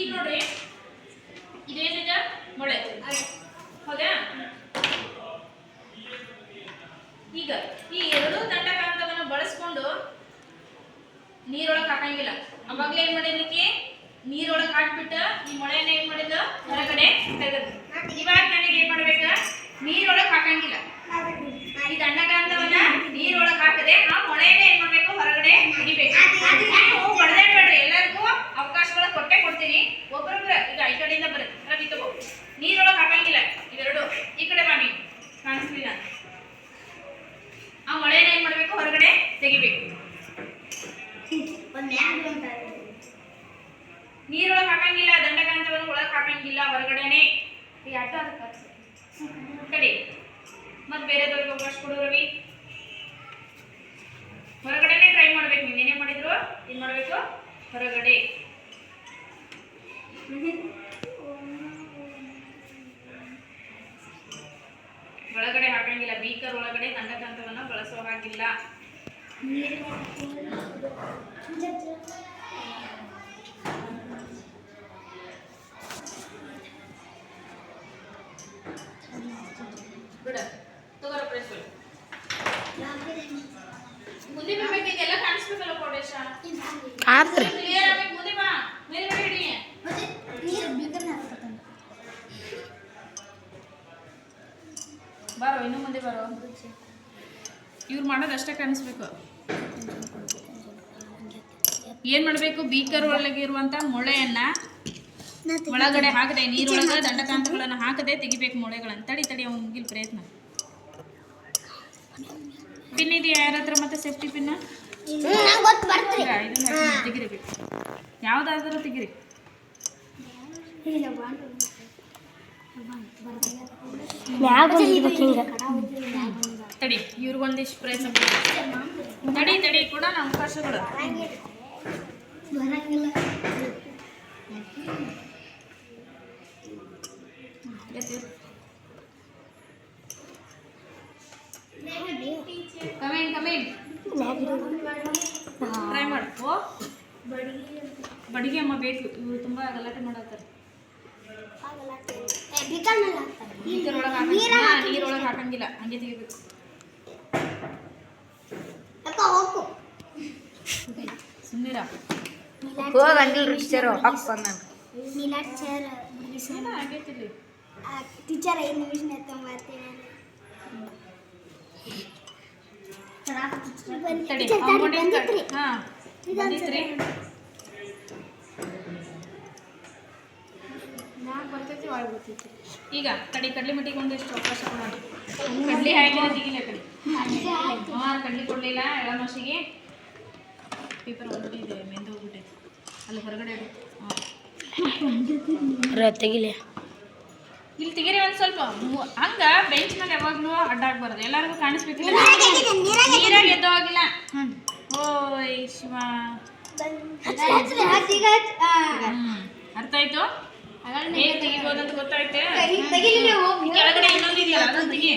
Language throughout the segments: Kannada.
ಈಗ ನೋಡ್ರಿ ಇದೇನಿದೆ ಮೊಳೆ ಹೌದಾ. ಈಗ ಈ ಎರಡು ದಂಡಕಾಂತವನ್ನು ಬಳಸ್ಕೊಂಡು ನೀರೊಳಗೆ ಹಾಕಂಗಿಲ್ಲ. ಅವಾಗಲೇ ಏನ್ ಮಾಡಿದ್ಲಿಕ್ಕೆ ನೀರೊಳಗೆ ಹಾಕ್ಬಿಟ್ಟು ಈ ಮೊಳೆನ ಏನ್ ಮಾಡಿದ ಹೊರಗಡೆ ತೆಗೆದು. ಇವಾಗ ನನಗೆ ಏನ್ ಮಾಡ್ಬೇಕ ನೀರೊಳಗೆ ಹಾಕಂಗಿಲ್ಲ. ಈ ದಂಡಕಾಂತವನ್ನ ನೀರೊಳಗೆ ಹಾಕದೆ ಆ ಮೊಳೆನ ಏನ್ ಮಾಡ್ಬೇಕು ಹೊರಗಡೆ ತೆಗಿಬೇಕು. ಹೊಡೆದಾಡ್ಬೇಡ್ರಿ, ಎಲ್ಲರಿಗೂ ಅವಕಾಶಗಳ ಕೊಡ್ತೀನಿ. ಒಬ್ಬರೊಬ್ಬರ ಈಗ ಈ ಕಡೆಯಿಂದ ಬರ್ರಿ ರವಿ ತಗೋ. ನೀರೊಳಗೆ ಹಾಕಂಗಿಲ್ಲ ಇವೆರಡು. ಈ ಕಡೆ ಬನ್ನಿ, ಕಾಣಿಸ್ಲಿಲ್ಲ. ಆ ಮೊಳೆನ ಏನ್ ಮಾಡ್ಬೇಕು ಹೊರಗಡೆ ತೆಗಿಬೇಕು. ನೀರೊಳಗೆ ಹಾಕಂಗಿಲ್ಲ, ದಂಡಕಾಂತವನ್ನು ಒಳಗೆ ಹಾಕಂಗಿಲ್ಲ, ಹೊರಗಡೆನೆ ಕಡೆ. ಮತ್ ಬೇರೆದವ್ರಿಗೆ ಅವಕಾಶ ಕೊಡು ರವಿ. ಹೊರಗಡೆನೆ ಟ್ರೈ ಮಾಡ್ಬೇಕು. ನೀವೇನೇ ಮಾಡಿದ್ರು ಏನ್ ಮಾಡ್ಬೇಕು ಹೊರಗಡೆ. ಒಳಗಡೆ ಹಾಕಂಗಿಲ್ಲ. ಬೀಕರ್ ಒಳಗಡೆ ದಂಡಕಾಂತವನ್ನ ಬಳಸೋ ಹಾಗಿಲ್ಲ. ಬಿಡ ತಗೋರ ಪ್ರೆಸ್ ಮುಂದೆ ಬರ್ಬೇಕು. ಇದೆಲ್ಲ ಕಾಣಿಸ್ಬೇಕಲ್ಲ ಕೋಟೇಶ. ಕ್ಲಿಯರ್ ಆಗ್ಬೇಕು. ಮುಂದೆ ಬಾ, ಮೇಲೆ ಹಿಡಿ. ಬಾರೋ, ಇನ್ನು ಮುಂದೆ ಬಾರೋ. ಇವ್ರು ಮಾಡೋದು ಅಷ್ಟೇ ಕಾಣಿಸ್ಬೇಕು. ಏನ್ ಮಾಡ್ಬೇಕು, ಬೀಕರ್ ಒಳಗೆ ಇರುವಂತ ಮೊಳೆಯನ್ನ ಒಳಗಡೆ ಹಾಕದೆ, ನೀರೊಳಗೆ ದಂಡಕಾಂತಗಳನ್ನ ಹಾಕದೆ ತೆಗಿಬೇಕು ಮೊಳೆಗಳನ್ನ. ತಡಿ ಅವ್ನು ಮುಗಿಲ್ ಪ್ರಯತ್ನ. ಪಿನ್ ಇದೆಯಾ ಯಾರ ಹತ್ರ? ಮತ್ತೆ ಸೇಫ್ಟಿ ಪಿನ್ ತೆಗಿರಿಬೇಕು. ಯಾವ್ದಾದ್ರೂ ತೆಗಿರಿ. ತಡಿ ಇವ್ರಿಗೊಂದಿಷ್ಟು ಪ್ರಯತ್ನ. ತಡಿ ಕೂಡ ಅವಕಾಶಗಳು. ಕಮೆಂಟ್ ಟ್ರೈ ಮಾಡು. ಬಡಿಗೆ ಅಮ್ಮ ಬೇಕು. ಇವರು ತುಂಬಾ ಗಲಾಟೆ ಮಾಡತ್ತಾರೆ. ನೀರೊಳಗೆ ಹಾಕಂಗಿಲ್ಲ, ಹಂಗೆ ತೆಗಿಬೇಕು. ಸುಮ್ಮನಿರ ಟೀಚರ್ 5 ನಿಮಿಷ ಮಾಡ್ತೀನಿ. ಈಗ ತಡಿ ಕಡ್ಲಿ ಮಿಟ್ಟಿಗೆ ಒಂದಿಷ್ಟು ಅವಕಾಶ ಕೊಡೋಣ. ಕಡ್ಲಿ ಹಾಕಿದ್ರೆ ತೆಗಿಲ್ಲ. ಕಡ್ಲಿ ಕೊಡ್ಲಿಲ್ಲ ಎಳಮಾಸಿಗೆ. ಪೇಪರ್ ಆಲ್ರೆಡಿ ಇದೆ, ಮೆಂದು ಹೋಗ್ಬಿಟ್ಟೈತೆ ಅಲ್ಲಿ ಹೊರಗಡೆ. ತೆಗಿಲಿ ಇಲ್ಲಿ ತೆಗೀರಿ ಒಂದು ಸ್ವಲ್ಪ. ಹಂಗ ಬೆಂಚ್ ಮೇಲೆ ಯಾವಾಗಲೂ ಅಡ್ಡಾಗ್ಬಾರ್ದು, ಎಲ್ಲರಿಗೂ ಕಾಣಿಸ್ಬೇಕಿಲ್ಲ. ನೀರಾಗಿ ಎದ್ದೋ ಆಗಿಲ್ಲ. ಓಯ್ ಶಿವ, ಅರ್ಥ ಆಯ್ತು? ಹೇಗೆ ತೆಗಿಬೋದಂತ ಗೊತ್ತಾಯ್ತೆ. ಕೆಳಗಡೆ ಇನ್ನೊಂದು ಇದೆಯಲ್ಲ, ಅದನ್ನು ತೆಗಿ.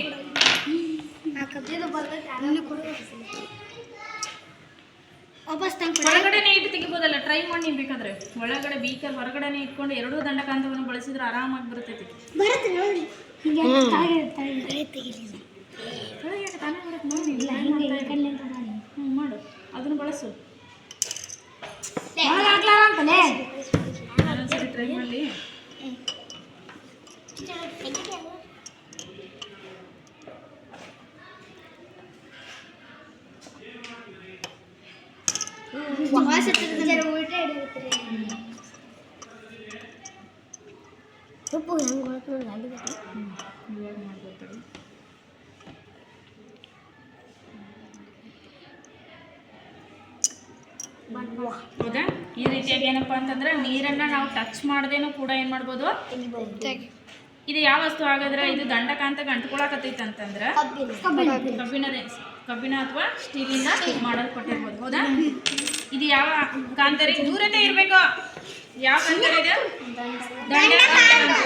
ಹೊರಗಡೆನೆ ಇಟ್ಟು ತೆಗಿಬೋದಲ್ಲ, ಟ್ರೈ ಮಾಡಿ ನೀವು ಬೇಕಾದ್ರೆ. ಒಳಗಡೆ ಬೀಕರ್ ಹೊರಗಡೆನೆ ಇಟ್ಕೊಂಡು ಎರಡೂ ದಂಡಕಾಂತವನ್ನು ಬಳಸಿದ್ರೆ ಆರಾಮಾಗಿ ಬರ್ತೈತಿ. ಮಾಡು, ಅದನ್ನು ಬಳಸು. ಸರಿ ಟ್ರೈ ಮಾಡಲಿ. ಉಪ್ಪು ಹೆಂಗೆ ಮಾಡ್ತಾರೆ ಹೌದಾ? ಈ ರೀತಿಯಾಗಿ ಏನಪ್ಪಾ ಅಂತಂದ್ರೆ ನೀರನ್ನ ನಾವು ಟಚ್ ಮಾಡದೇನು ಕೂಡ ಏನ್ ಮಾಡ್ಬೋದು. ಇದು ಯಾವ ವಸ್ತು ಹಾಗಾದ್ರೆ? ಇದು ದಂಡಕಾಂತಕ್ಕೆ ಅಂಟ್ಕೊಳಕತ್ತೈತೆ ಅಂತಂದ್ರೆ ಕಬ್ಬಿಣ ಅಥವಾ ಸ್ಟೀಲಿಂದ ಮಾಡಲ್ಪಟ್ಟಿರ್ಬೋದು. ಹೌದಾ? ಇದು ಯಾವ ಕಾಂತರಿ? ದೂರತೆ ಇರಬೇಕು. ಯಾವ ಕಾಂತರ ಇದೆ? ದಂಡಕಾಂತ.